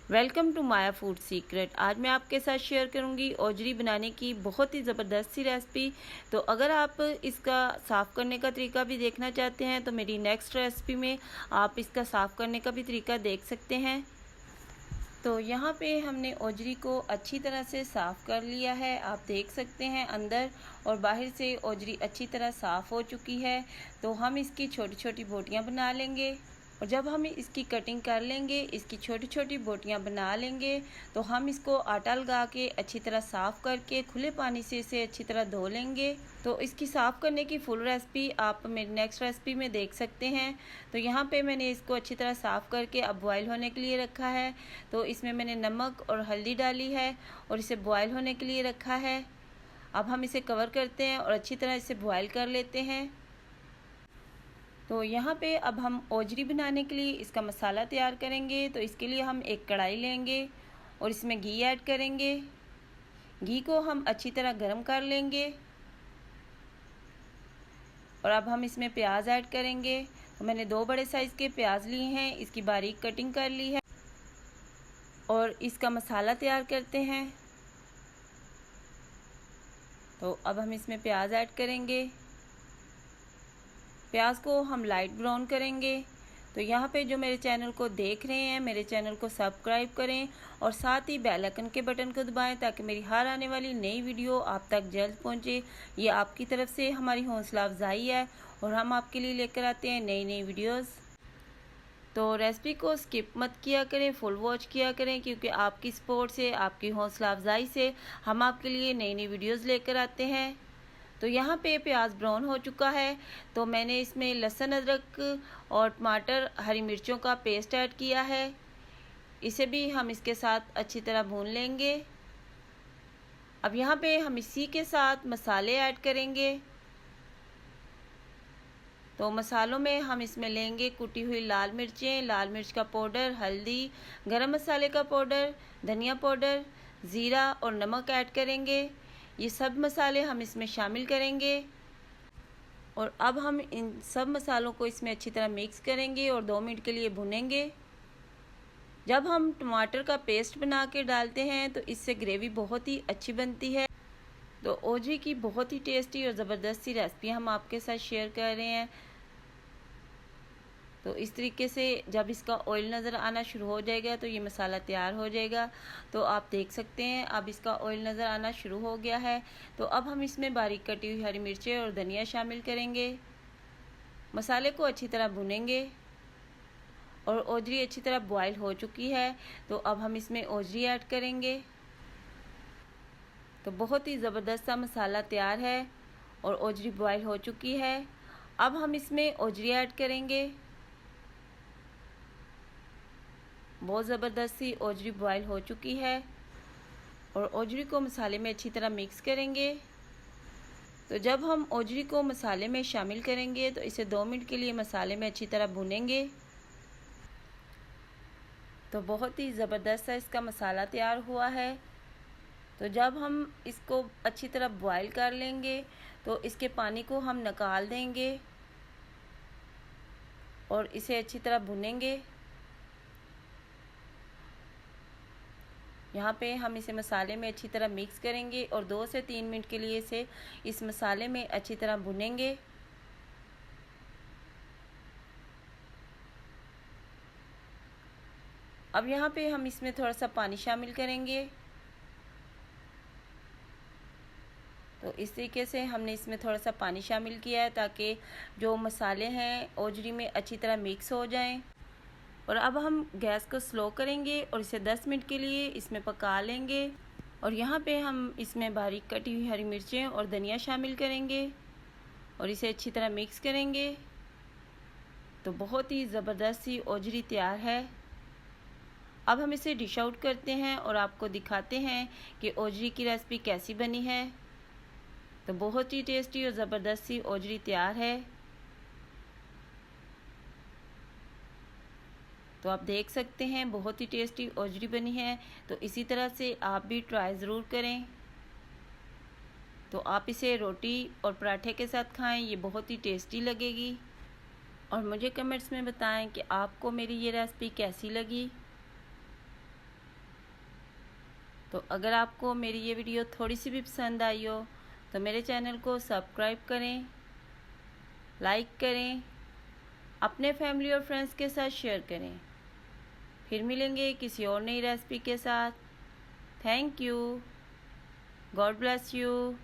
Welcome to Maya food secret. आज मैं आपके साथ शेयर करूंगी ओजरी बनाने की बहुत ही ज़बरदस्त सी रेसिपी। तो अगर आप इसका साफ़ करने का तरीका भी देखना चाहते हैं तो मेरी नेक्स्ट रेसिपी में आप इसका साफ़ करने का भी तरीका देख सकते हैं। तो यहाँ पे हमने ओजरी को अच्छी तरह से साफ़ कर लिया है। आप देख सकते हैं अंदर और बाहर से ओजरी अच्छी तरह साफ़ हो चुकी है। तो हम इसकी छोटी छोटी बोटियाँ बना लेंगे और जब हम इसकी कटिंग कर लेंगे, इसकी छोटी छोटी बोटियां बना लेंगे, तो हम इसको आटा लगा के अच्छी तरह साफ़ करके खुले पानी से इसे अच्छी तरह धो लेंगे। तो इसकी साफ़ करने की फुल रेसिपी आप मेरी नेक्स्ट रेसिपी में देख सकते हैं। तो यहाँ पे मैंने इसको अच्छी तरह साफ़ करके अब बॉयल होने के लिए रखा है। तो इसमें मैंने नमक और हल्दी डाली है और इसे बॉयल होने के लिए रखा है। अब हम इसे कवर करते हैं और अच्छी तरह इसे बॉयल कर लेते हैं। तो यहाँ पे अब हम ओजरी बनाने के लिए इसका मसाला तैयार करेंगे। तो इसके लिए हम एक कढ़ाई लेंगे और इसमें घी ऐड करेंगे। घी को हम अच्छी तरह गर्म कर लेंगे और अब हम इसमें प्याज ऐड करेंगे। तो मैंने 2 बड़े साइज़ के प्याज लिए हैं, इसकी बारीक कटिंग कर ली है और इसका मसाला तैयार करते हैं। तो अब हम इसमें प्याज ऐड करेंगे। प्याज को हम लाइट ब्राउन करेंगे। तो यहाँ पे जो मेरे चैनल को देख रहे हैं, मेरे चैनल को सब्सक्राइब करें और साथ ही बेल आइकन के बटन को दबाएं ताकि मेरी हर आने वाली नई वीडियो आप तक जल्द पहुँचे। ये आपकी तरफ से हमारी हौसला अफजाई है और हम आपके लिए लेकर आते हैं नई नई वीडियोज़। तो रेसिपी को स्किप मत किया करें, फुल वॉच किया करें, क्योंकि आपकी सपोर्ट से, आपकी हौसला अफजाई से हम आपके लिए नई नई वीडियोज़ लेकर आते हैं। तो यहाँ पे प्याज ब्राउन हो चुका है। तो मैंने इसमें लहसुन, अदरक और टमाटर, हरी मिर्चों का पेस्ट ऐड किया है। इसे भी हम इसके साथ अच्छी तरह भून लेंगे। अब यहाँ पे हम इसी के साथ मसाले ऐड करेंगे। तो मसालों में हम इसमें लेंगे कुटी हुई लाल मिर्चें, लाल मिर्च का पाउडर, हल्दी, गरम मसाले का पाउडर, धनिया पाउडर, ज़ीरा और नमक ऐड करेंगे। ये सब मसाले हम इसमें शामिल करेंगे और अब हम इन सब मसालों को इसमें अच्छी तरह मिक्स करेंगे और 2 मिनट के लिए भुनेंगे। जब हम टमाटर का पेस्ट बना के डालते हैं तो इससे ग्रेवी बहुत ही अच्छी बनती है। तो ओजरी की बहुत ही टेस्टी और ज़बरदस्त सी रेसिपी हम आपके साथ शेयर कर रहे हैं। तो इस तरीके से जब इसका ऑयल नज़र आना शुरू हो जाएगा तो ये मसाला तैयार हो जाएगा। तो आप देख सकते हैं अब इसका ऑयल नज़र आना शुरू हो गया है। तो अब हम इसमें बारीक कटी हुई हरी मिर्चें और धनिया शामिल करेंगे। मसाले को अच्छी तरह भुनेंगे और ओजरी अच्छी तरह बॉयल हो चुकी है। तो अब हम इसमें ओजरी ऐड करेंगे। तो बहुत ही ज़बरदस्त सा मसाला तैयार है और ओजरी बॉयल हो चुकी है। अब हम इसमें ओजरी ऐड करेंगे। बहुत ज़बरदस्त सी ओजरी बॉयल हो चुकी है और ओजरी को मसाले में अच्छी तरह मिक्स करेंगे। तो जब हम ओजरी को मसाले में शामिल करेंगे तो इसे 2 मिनट के लिए मसाले में अच्छी तरह भुनेंगे। तो बहुत ही ज़बरदस्त सा इसका मसाला तैयार हुआ है। तो जब हम इसको अच्छी तरह बॉयल कर लेंगे तो इसके पानी को हम निकाल देंगे और इसे अच्छी तरह भुनेंगे। यहाँ पे हम इसे मसाले में अच्छी तरह मिक्स करेंगे और 2 से 3 मिनट के लिए इसे इस मसाले में अच्छी तरह भुनेंगे। अब यहाँ पे हम इसमें थोड़ा सा पानी शामिल करेंगे। तो इस तरीके से हमने इसमें थोड़ा सा पानी शामिल किया है ताकि जो मसाले हैं ओजरी में अच्छी तरह मिक्स हो जाएं। और अब हम गैस को स्लो करेंगे और इसे 10 मिनट के लिए इसमें पका लेंगे। और यहाँ पे हम इसमें बारीक कटी हुई हरी मिर्चें और धनिया शामिल करेंगे और इसे अच्छी तरह मिक्स करेंगे। तो बहुत ही ज़बरदस्त सी ओजरी तैयार है। अब हम इसे डिश आउट करते हैं और आपको दिखाते हैं कि ओजरी की रेसिपी कैसी बनी है। तो बहुत ही टेस्टी और ज़बरदस्त सी ओजरी तैयार है। तो आप देख सकते हैं बहुत ही टेस्टी ओजरी बनी है। तो इसी तरह से आप भी ट्राई ज़रूर करें। तो आप इसे रोटी और पराठे के साथ खाएं, ये बहुत ही टेस्टी लगेगी। और मुझे कमेंट्स में बताएं कि आपको मेरी ये रेसिपी कैसी लगी। तो अगर आपको मेरी ये वीडियो थोड़ी सी भी पसंद आई हो तो मेरे चैनल को सब्सक्राइब करें, लाइक करें, अपने फैमिली और फ्रेंड्स के साथ शेयर करें। फिर मिलेंगे किसी और नई रेसिपी के साथ। Thank you. God bless you.